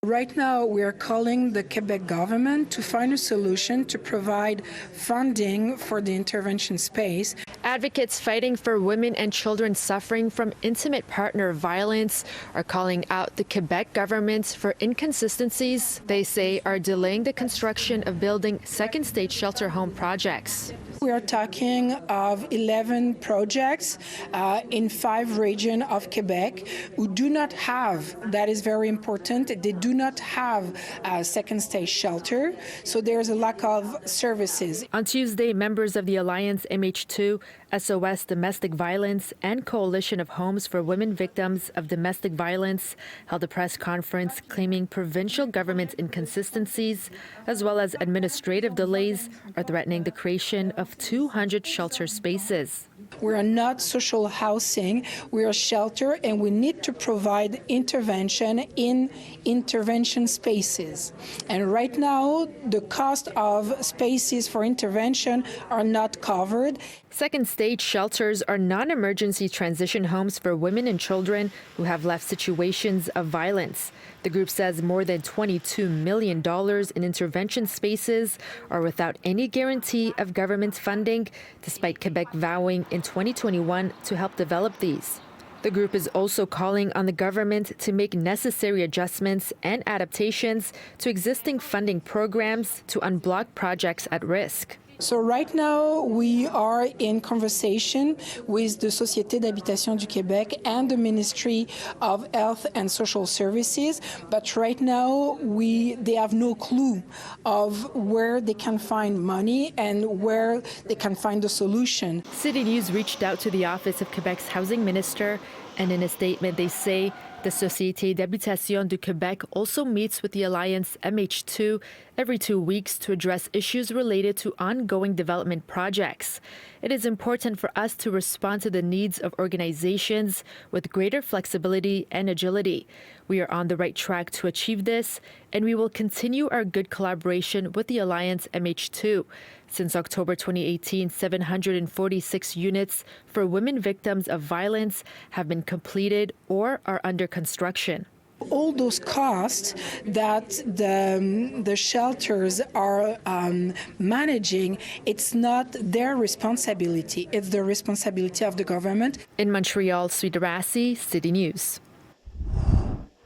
Right now, we are calling the Quebec government to find a solution to provide funding for the intervention space. Advocates fighting for women and children suffering from intimate partner violence are calling out the Quebec government for inconsistencies they say are delaying the construction of building second-stage shelter home projects. We are talking of 11 projects in 5 regions of Quebec who do not have, that is very important, they do not have a second-stage shelter, so there's a lack of services. On Tuesday, members of the Alliance MH2, SOS Domestic Violence, and Coalition of Homes for Women Victims of Domestic Violence held a press conference claiming provincial government inconsistencies, as well as administrative delays, are threatening the creation of 200 shelter spaces. We are not social housing, we are shelter, and we need to provide intervention in intervention spaces. And right now, the cost of spaces for intervention are not covered. Second-stage shelters are non-emergency transition homes for women and children who have left situations of violence. The group says more than $22 million in intervention spaces are without any guarantee of government funding, despite Quebec vowing in 2021 to help develop these. The group is also calling on the government to make necessary adjustments and adaptations to existing funding programs to unblock projects at risk. So right now, we are in conversation with the Société d'Habitation du Québec and the Ministry of Health and Social Services, but right now, they have no clue of where they can find money and where they can find a solution. City News reached out to the office of Quebec's housing minister, and in a statement they say the Société d'Habitation du Québec also meets with the Alliance MH2 every 2 weeks to address issues related to ongoing development projects. It is important for us to respond to the needs of organizations with greater flexibility and agility. We are on the right track to achieve this, and we will continue our good collaboration with the Alliance MH2. Since October 2018, 746 units for women victims of violence have been completed or are under construction. All those costs that the shelters are managing, it's not their responsibility, it's the responsibility of the government. In Montreal, Swidda Rassy, City News.